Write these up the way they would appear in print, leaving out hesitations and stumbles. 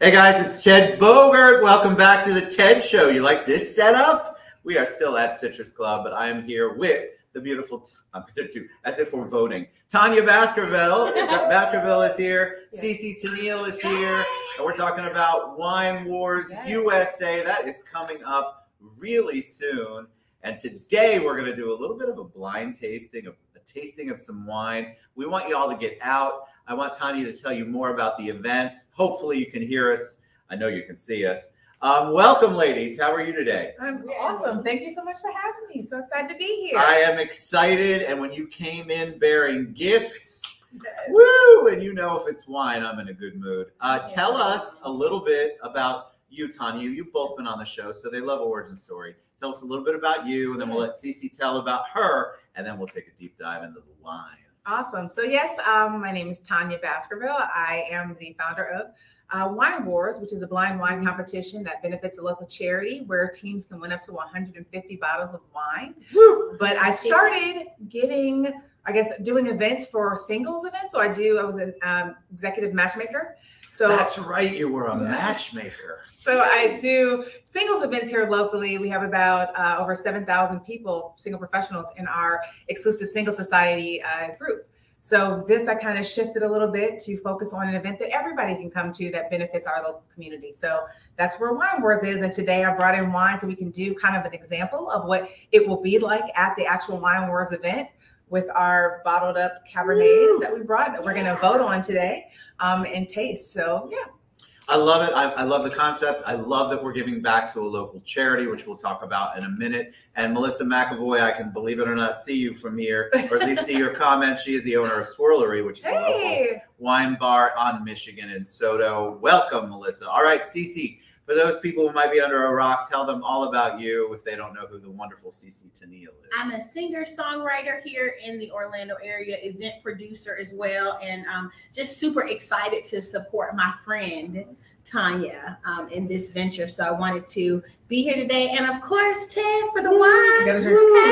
Hey guys, it's Ted Bogert. Welcome back to the Ted Show. You like this setup? We are still at Citrus Club, but I am here with the beautiful, I'm going to do as if we're voting. Tanya Baskerville. Baskerville is here. Yes. CeCe Teneal is here. And we're talking about Wine Wars USA. That is coming up really soon. And today we're going to do a little bit of a blind tasting, a tasting of some wine. We want you all to get out. I want Tanya to tell you more about the event. Hopefully you can hear us. I know you can see us. Welcome, ladies. How are you today? I'm awesome. Thank you so much for having me. So excited to be here. I am excited. And when you came in bearing gifts, woo, and you know if it's wine, I'm in a good mood. Tell us a little bit about you, Tanya. You've both been on the show, so they love origin story. Tell us a little bit about you, and then we'll let CeCe tell about her, and then we'll take a deep dive into the wine. Awesome. So yes, my name is Tanya Baskerville. I am the founder of Wine Wars, which is a blind wine competition that benefits a local charity where teams can win up to 150 bottles of wine. Woo! But I started getting, doing events for singles events. So I was an executive matchmaker. So that's right, you were a matchmaker. So I do singles events here locally. We have about over 7,000 people, single professionals, in our exclusive single society group. So this I kind of shifted a little bit to focus on an event that everybody can come to that benefits our local community. So that's where Wine Wars is. And today I brought in wine so we can do kind of an example of what it will be like at the actual Wine Wars event with our bottled up Cabernets that we brought that we're going to vote on today and taste. So, yeah. I love it. I love the concept. I love that we're giving back to a local charity, which we'll talk about in a minute. And Melissa McAvoy, I can, believe it or not, see you from here, or at least see your comments. She is the owner of Swirlery, which is a local wine bar on Michigan and Soto. Welcome, Melissa. All right, CeCe, for those people who might be under a rock, tell them all about you if they don't know who the wonderful CeCe Teneal is. I'm a singer-songwriter here in the Orlando area, event producer as well, and just super excited to support my friend Tanya in this venture. So I wanted to be here today, and of course, Ted, for the wine. We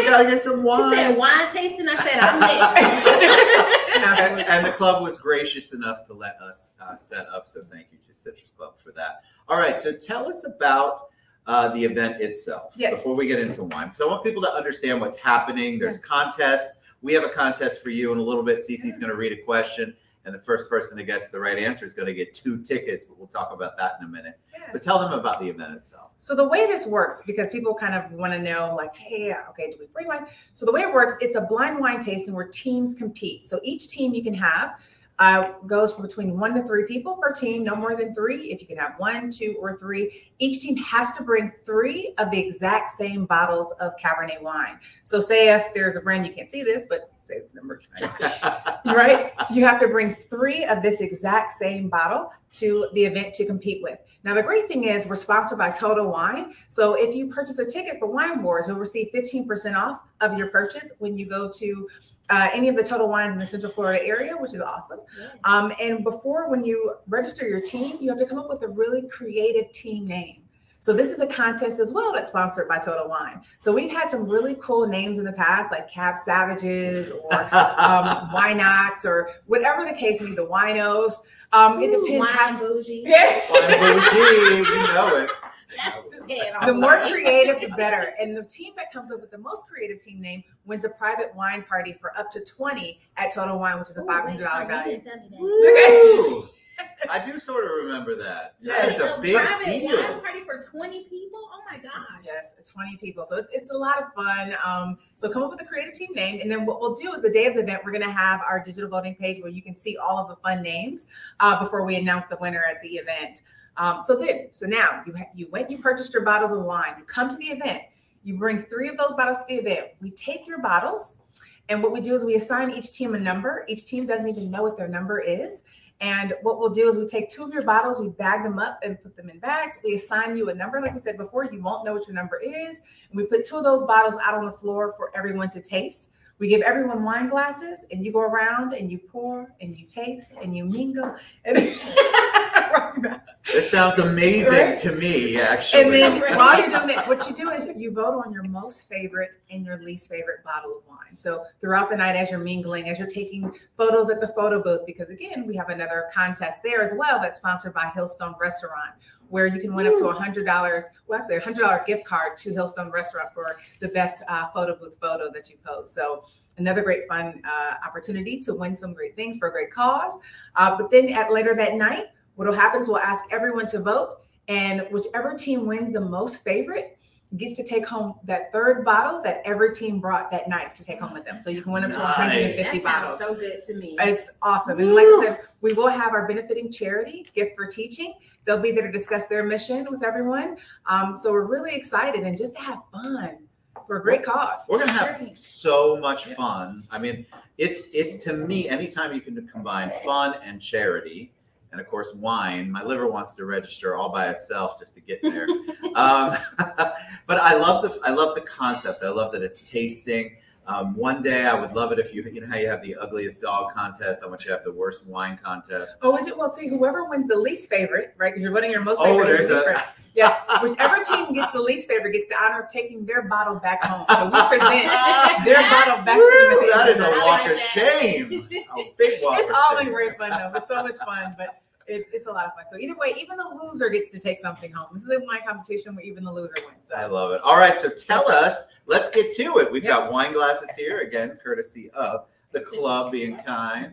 gotta get some wine. She said wine tasting. I said I'm in. And the club was gracious enough to let us set up. So thank you to Citrus Club for that. All right, so tell us about the event itself before we get into wine. So I want people to understand what's happening. There's contests. We have a contest for you in a little bit. CeCe's going to read a question, and the first person to guess the right answer is going to get 2 tickets, but we'll talk about that in a minute. But tell them about the event itself. So the way this works, because people kind of want to know, like, hey, okay, do we bring wine? So the way it works, it's a blind wine tasting where teams compete. So each team you can have goes from between 1 to 3 people per team, no more than 3. If you can have 1, 2, or 3, each team has to bring 3 of the exact same bottles of Cabernet wine. So say if there's a brand, you can't see this, but say it's number 6, right? You have to bring 3 of this exact same bottle to the event to compete with. Now, the great thing is we're sponsored by Total Wine. So if you purchase a ticket for Wine Wars, you'll receive 15% off of your purchase when you go to any of the Total Wines in the Central Florida area, which is awesome. And before, when you register your team, you have to come up with a really creative team name. So this is a contest as well that's sponsored by Total Wine. So we've had some really cool names in the past, like Cab Savages or Wineots or whatever the case may be, the Winos. It depends. Wine bougie. Wine bougie, we know it. The more creative, the better. And the team that comes up with the most creative team name wins a private wine party for up to 20 at Total Wine, which is a $500 value. Ooh, I do sort of remember that. That's a big private deal. Wine party for 20 people? Oh my gosh. Yes, 20 people. So it's a lot of fun. So come up with a creative team name. And then what we'll do is the day of the event, we're going to have our digital voting page where you can see all of the fun names before we announce the winner at the event. So now you went, you purchased your bottles of wine, you come to the event, you bring 3 of those bottles to the event. We take your bottles, and what we do is we assign each team a number. Each team doesn't even know what their number is. And what we'll do is we take 2 of your bottles, we bag them up and put them in bags. We assign you a number. Like we said before, you won't know what your number is. And we put 2 of those bottles out on the floor for everyone to taste. We give everyone wine glasses, and you go around and you pour and you taste and you mingle. And This sounds amazing Right? to me, actually. And then while you're doing that, what you do is you vote on your most favorite and your least favorite bottle of wine. So throughout the night, as you're mingling, as you're taking photos at the photo booth, because again, we have another contest there as well that's sponsored by Hillstone Restaurant, where you can win up to $100, well, actually $100 gift card to Hillstone Restaurant for the best photo booth photo that you post. So another great fun opportunity to win some great things for a great cause. But then later that night, what will happen is we'll ask everyone to vote, and whichever team wins the most favorite gets to take home that third bottle that every team brought that night to take home with them. So you can win up to 150 bottles. So good to me. It's awesome. And like I said, we will have our benefiting charity, Gift for Teaching. They'll be there to discuss their mission with everyone. So we're really excited and just to have fun for a great cause. We're going to have so much fun. I mean, to me, anytime you can combine fun and charity, and of course, wine. My liver wants to register all by itself just to get there. But I love the concept. I love that it's tasting. One day I would love it if you know how you have the ugliest dog contest. I want you to have the worst wine contest. Oh, well, see, whoever wins the least favorite, right? Because you're voting your most favorite. There's least favorite. Yeah, whichever team gets the least favorite gets the honor of taking their bottle back home. So we present their bottle back to them. That is a walk of shame. A big walk. It's all in great fun though. It's so much fun, but it's a lot of fun. So either way, even the loser gets to take something home. This is a wine competition where even the loser wins. So. I love it. All right, so tell us. Let's get to it. We've got wine glasses here again, courtesy of the club being kind.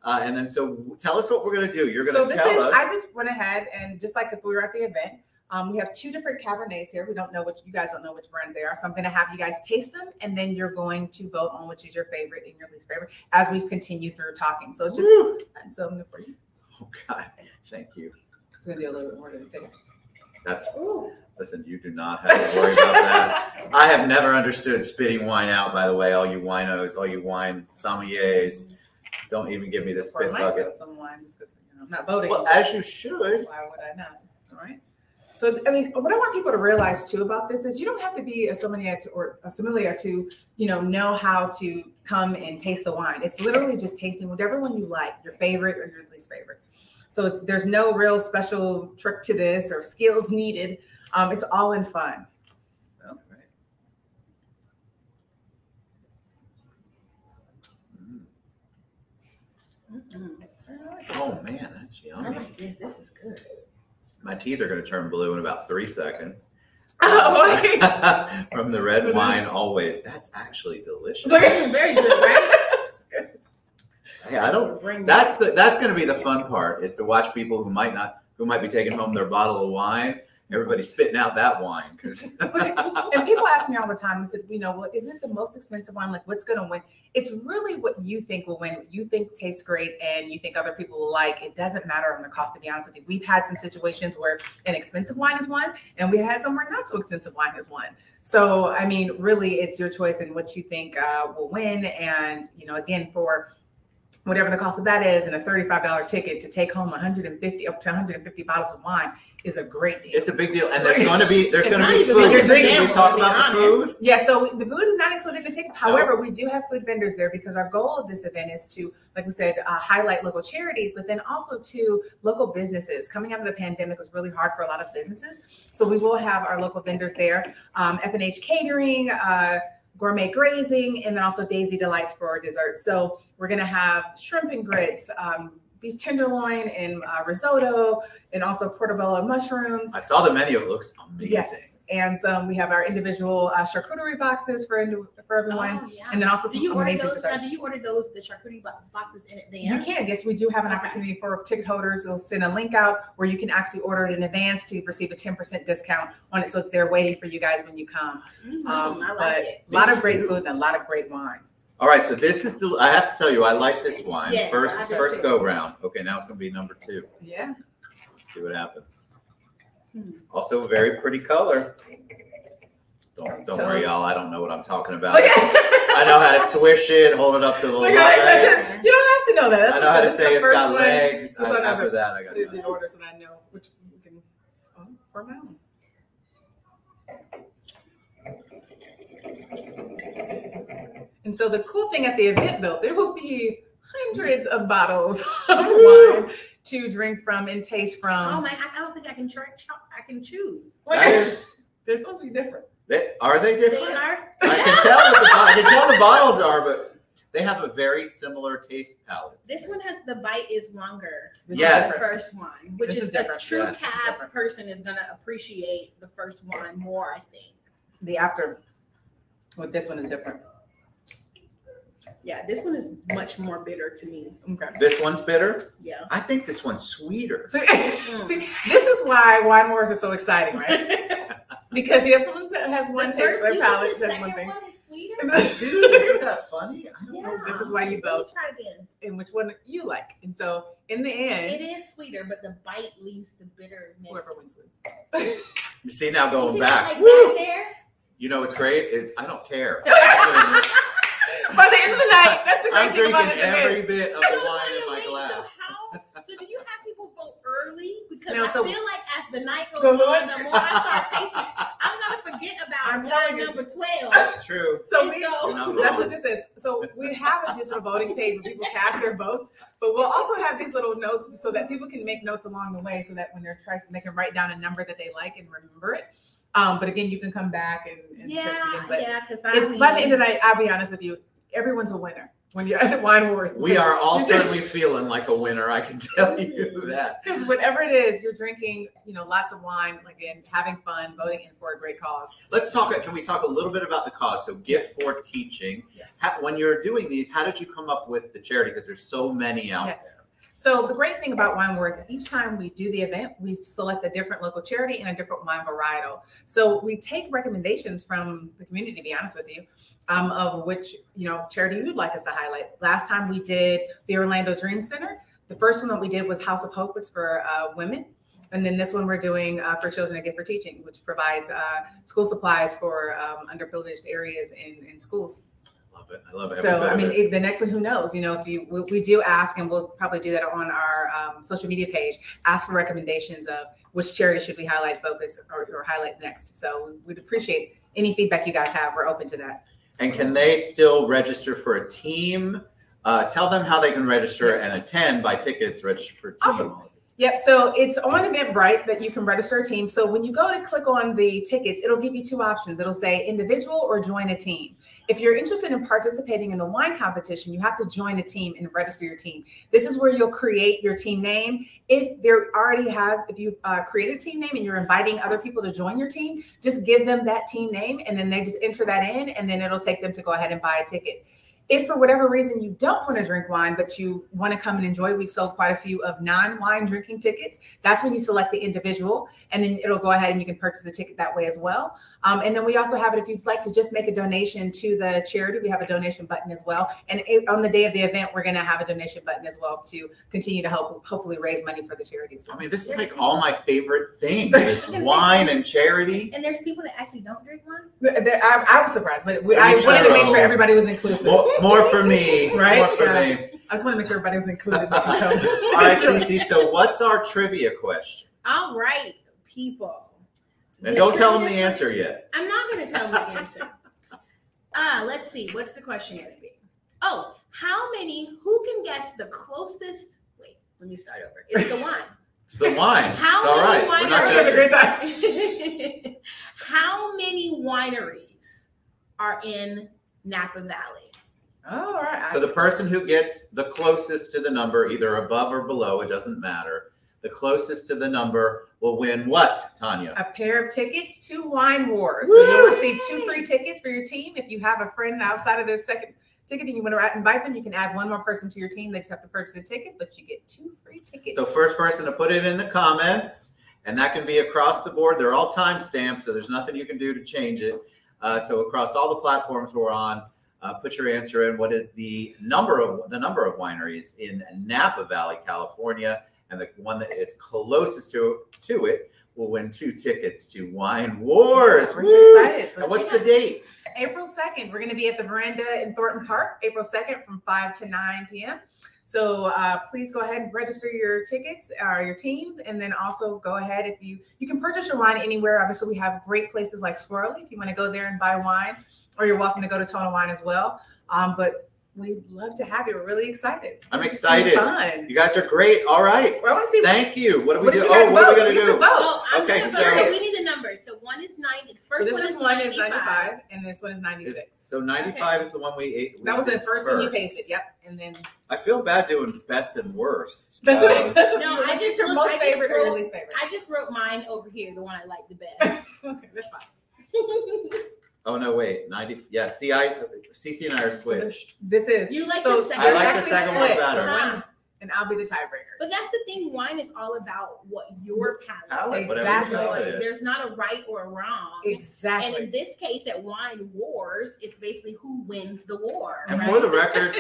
And then, so tell us what we're going to do. You're going to tell us. I just went ahead and just like if we were at the event, we have two different Cabernets here. We don't know you guys don't know which brands they are. So I'm going to have you guys taste them, and then you're going to vote on which is your favorite and your least favorite as we continue through talking. So it's just so for you. Oh God, thank you. It's going to be a little bit more than it takes. Listen, you do not have to worry about that. I have never understood spitting wine out, by the way, all you winos, all you wine sommeliers. Don't even give me the spit bucket. Some wine just because I'm not voting. Well, as you should. Why would I not? All right. So, I mean, what I want people to realize too about this is you don't have to be a sommelier to know how to come and taste the wine. It's literally just tasting whatever one you like, your favorite or your least favorite. So there's no real special trick to this or skills needed. It's all in fun. So, Oh man, that's yummy. Yes, this is good. My teeth are going to turn blue in about 3 seconds. Oh, From the red wine always. That's actually delicious. Very good, right? That's good. Hey, that's going to be the fun part, is to watch people who might be taking home their bottle of wine. Everybody's spitting out that wine. And people ask me all the time, they said, well, is it the most expensive wine? Like, what's going to win? It's really what you think will win, what you think tastes great and you think other people will like. It doesn't matter on the cost, to be honest with you. We've had some situations where an expensive wine is won, and we had some where not so expensive wine is won. So, I mean, really, it's your choice and what you think will win. And, again, for whatever the cost of that is, and a $35 ticket to take home up to 150 bottles of wine is a great deal. It's a big deal, and there's going to be food. Can we talk about the food? Yeah, so the food is not included in the ticket. However, we do have food vendors there because our goal of this event is to, like we said, highlight local charities, but then also to local businesses. Coming out of the pandemic was really hard for a lot of businesses, so we will have our local vendors there. F&H Catering, Gourmet Grazing, and then also Daisy Delights for dessert. So we're going to have shrimp and grits, beef tenderloin and risotto, and also portobello mushrooms. I saw the menu. It looks amazing. Yes. And we have our individual charcuterie boxes for everyone. Oh, yeah. And then also some amazing desserts. Do you order the charcuterie boxes in advance? You can. Yes, we do have an opportunity for ticket holders. We'll send a link out where you can actually order it in advance to receive a 10% discount on it. So it's there waiting for you guys when you come. I like it. A lot of great food and a lot of great wine. All right, so this is I have to tell you, I like this wine. Yes, first go round. Okay, now it's going to be number 2. Yeah. See what happens. Also, a very pretty color. Don't worry, y'all. I don't know what I'm talking about. I know how to swish it, hold it up to the light. You don't have to know that. I know how to say it's got legs. After that, I got the order so that I know which you can for my own. And so the cool thing at the event, though, there will be hundreds of bottles of wine to drink from and taste from. Oh man, I don't think I can choose. They're supposed to be different. Are they different? They are. I can tell the bottles are, but they have a very similar taste palette. This one has the bite is longer. Yes. Than the first one, which This is is the different. true Yes, cab person is gonna appreciate the first one more, I think. The after with this one is different. Yeah, this one is much more bitter to me. Okay. This one's bitter. Yeah. I think this one's sweeter. See, this is why wine wars are so exciting, right? Because you have someone that has one taste of their palate, that's one thing. One is sweeter? Dude, isn't that funny? I don't know. This is why you vote. Try again. And which one you like. And so in the end, It is sweeter, but the bite leaves the bitterness. whoever wins wins. You see now You going see back. that, like, back there? You know what's great is I don't care. By the end of the night, that's the I'm great thing about drinking this every event. bit of the wine in my Wait, glass. So do you have people vote early? Because No, I so- feel like as the night goes Goes on, on. the more I start tasting, I'm gonna forget about I'm telling wine you. number 12. That's true. So And we, so- You're not that's wrong. what this is. So we have a digital voting page where people cast their votes, but we'll also have these little notes so that people can make notes along the way so that when they're trying, they can write down a number that they like and remember it. But again, you can come back and test again. But Because by the end of the night, I'll be honest with you, everyone's a winner when you're at the wine wars. We are all certainly feeling like a winner. I can tell you that. Because whatever it is, you're drinking, lots of wine, again, having fun, voting in for a great cause. Let's talk. Can we talk a little bit about the cause? So, Gift for Teaching. Yes. When you're doing these, how did you come up with the charity? Because there's so many out Yes. there. So the great thing about Wine Wars, each time we do the event, we select a different local charity and a different wine varietal. So we take recommendations from the community, to be honest with you, of which, charity you'd like us to highlight. Last time we did the Orlando Dream Center. The first one that we did was House of Hope, which is for women. And then this one we're doing for Children, a Gift for Teaching, which provides school supplies for underprivileged areas in schools. I love it. So, the next one, who knows? If we do ask, and we'll probably do that on our social media page, ask for recommendations of which charity should we highlight, focus, or highlight next. So we'd appreciate any feedback you guys have. We're open to that. And can they still register for a team? Tell them how they can register and attend, buy tickets, register for a team. Awesome. Yep. So it's on Eventbrite that you can register a team. So when you go to click on the tickets, it'll give you two options. It'll say individual or join a team. If you're interested in participating in the wine competition, you have to join a team and register your team. This is where you'll create your team name. If you've created a team name and you're inviting other people to join your team, just give them that team name and then they just enter that in, and then it'll take them to go ahead and buy a ticket. If for whatever reason you don't want to drink wine, but you want to come and enjoy, we've sold quite a few of non-wine drinking tickets. That's when you select the individual, and then it'll go ahead and you can purchase a ticket that way as well. And then we also have it if you'd like to just make a donation to the charity. We have a donation button as well. And on the day of the event, we're going to have a donation button as well to continue to hopefully raise money for the charities. This is like all my favorite things. It's wine and charity. And there's people that actually don't drink wine. I was surprised, but I wanted to make sure everybody was inclusive. More for me, right? More for me. I just want to make sure everybody was included. All right, CeCe. So, what's our trivia question? All right, people. And don't tell them the answer yet. I'm not going to tell them the answer. Let's see. What's the question going to be? Oh, who can guess the closest? Wait, let me start over. It's the wine. It's the wine. It's all right. We're not judging. How many wineries are in Napa Valley? Oh, all right. So the person who gets the closest to the number, either above or below, it doesn't matter. The closest to the number will win what, Tanya? A pair of tickets to Wine Wars. So you'll receive 2 free tickets for your team. If you have a friend outside of the second ticket and you want to invite them, you can add one more person to your team. They just have to purchase a ticket, but you get 2 free tickets. So first person to put it in the comments, and that can be across the board. They're all timestamped, so there's nothing you can do to change it. So across all the platforms we're on, put your answer in. What is the number of wineries in Napa Valley, California? And the one that is closest to it will win 2 tickets to Wine Wars. We're so excited. And what's the date? April 2nd. We're going to be at the Veranda in Thornton Park, April 2nd from 5 to 9 p.m. So please go ahead and register your tickets, your teams, and then also go ahead if you can purchase your wine anywhere. Obviously, we have great places like Swirly if you want to go there and buy wine, or you're welcome to go to Total Wine as well. But we'd love to have you. We're really excited. I'm excited. Fun. You guys are great. All right. Well, I want to see. Thank you. What do we What do? did you guys What are we vote? going to do? Vote. Well, I'm Okay, gonna so- vote. We need the numbers. So one is 90. So First this one is 95, and this one is 96. So 95 is the one we ate. That was the did first one you tasted. Yep, and then I feel bad doing best and worst. that's what. That's what. No, you I just your looked- most I just favorite or your wrote- least favorite. I just wrote mine over here, the one I like the best. Okay, that's fine. Oh no, wait, 90. Yeah, see, CeCe and I are switched. This is You like so the second I like the actually second one split, better. so one- and I'll be the tiebreaker. But that's the thing. Wine is all about what your palate Palate, whatever Exactly. you So know it is. there's not a right or a wrong. Exactly. And in this case, at Wine Wars, it's basically who wins the war. And right? for the record,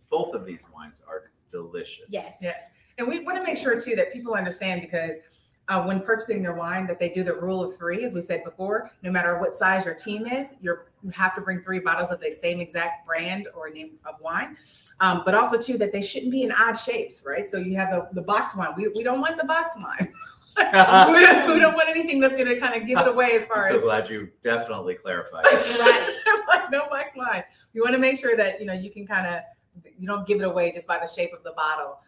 both of these wines are delicious. Yes. Yes. And we want to make sure too that people understand, because when purchasing their wine, that they do the rule of 3, as we said before. No matter what size your team is, you have to bring 3 bottles of the same exact brand or name of wine. But also too that they shouldn't be in odd shapes, right? So you have the box wine. We don't want the box wine. we don't want anything that's going to kind of give it away as far I'm so as glad you definitely clarified. Right. like no box wine. We want to make sure that you can kind of, you don't give it away just by the shape of the bottle.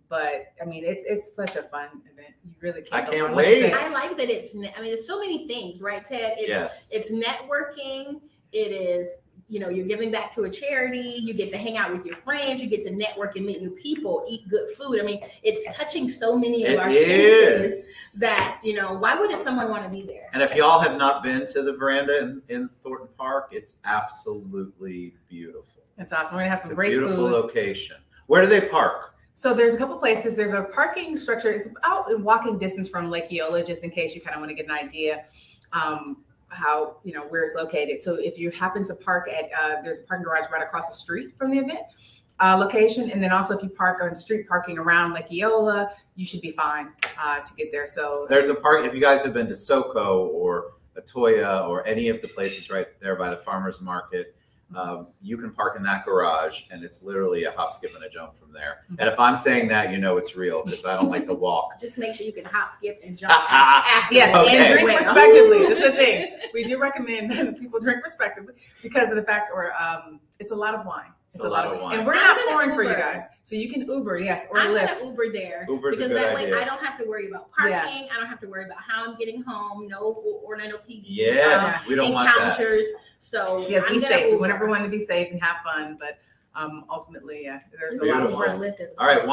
But I mean, it's such a fun event. You really can't. I go can't wrong. wait. Like I like that it's, I mean, there's so many things, right, Ted? It's networking. It is, you're giving back to a charity. You get to hang out with your friends. You get to network and meet new people, eat good food. I mean, it's touching so many of our senses that, why wouldn't someone want to be there? And if y'all have not been to the veranda in Thornton Park, it's absolutely beautiful. It's awesome. We're gonna have some It's a great beautiful food. location. Where do they park? So there's a couple places. There's a parking structure. It's about in walking distance from Lake Eola, just in case you kind of want to get an idea how where it's located. So if you happen to park at there's a parking garage right across the street from the event location, and then also if you park on street parking around Lake Eola, you should be fine to get there. So There's a park. If you guys have been to SoCo or Atoya or any of the places right there by the farmers market, you can park in that garage, and it's literally a hop, skip, and a jump from there. And if I'm saying that, it's real, because I don't like to walk. Just make sure you can hop, skip, and jump. after. yes, Okay. and drink respectively. This is the thing. We do recommend that people drink respectively because of the fact, it's a lot of wine. It's a lot of wine. And we're not pouring for you guys. So you can Uber, yes, or I'm Lyft. gonna Uber there. Uber's because a good that way idea. I don't have to worry about parking. Yeah. I don't have to worry about how I'm getting home. No Orlando PD Yes, we don't want that. encounters. So Yeah, I'm be gonna safe. We Uber. want everyone to be safe and have fun, but ultimately, there's a lot of Beautiful. work. Uber and Lyft is- All right,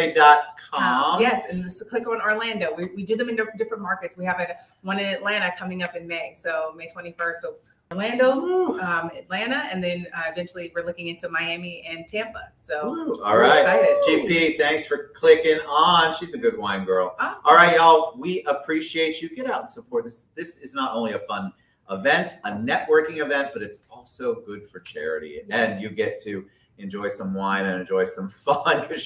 winewarsusa.com. Yes, and just click on Orlando. We do them in different markets. We have one in Atlanta coming up in May, so May 21st. So Orlando, Atlanta, and then eventually we're looking into Miami and Tampa. So Ooh, all we're right. excited. GP, thanks for clicking on. She's a good wine girl. Awesome. All right, y'all. We appreciate you. Get out and support this. This is not only a fun event, a networking event, but it's also good for charity. And you get to enjoy some wine and enjoy some fun, because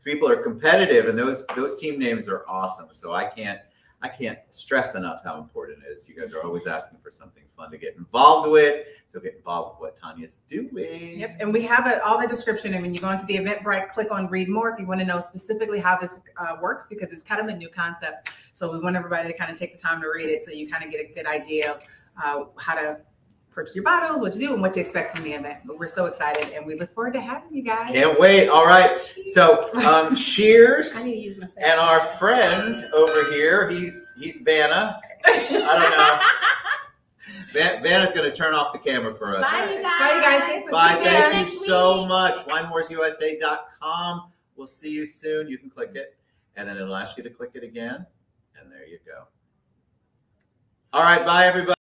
people are competitive, and those team names are awesome. So I can't stress enough how important it is. You guys are always asking for something fun to get involved with. So get involved with what Tanya's doing. Yep, and we have all the description. And when you go into the Eventbrite, click on Read More if you want to know specifically how this works, because it's kind of a new concept. So we want everybody to kind of take the time to read it, so you kind of get a good idea of how to purchase your bottles, what to do, and what to expect from the event. But we're so excited, and we look forward to having you guys. Can't wait. All right. So cheers. I need to use my phone. And our friend over here, he's Vanna. I don't know. Vanna's going to turn off the camera for us. Bye, you guys. Bye, you guys. Thanks for Bye. being Thank here. you so much. winewarsusa.com. We'll see you soon. You can click it, and then it'll ask you to click it again. And there you go. All right. Bye, everybody.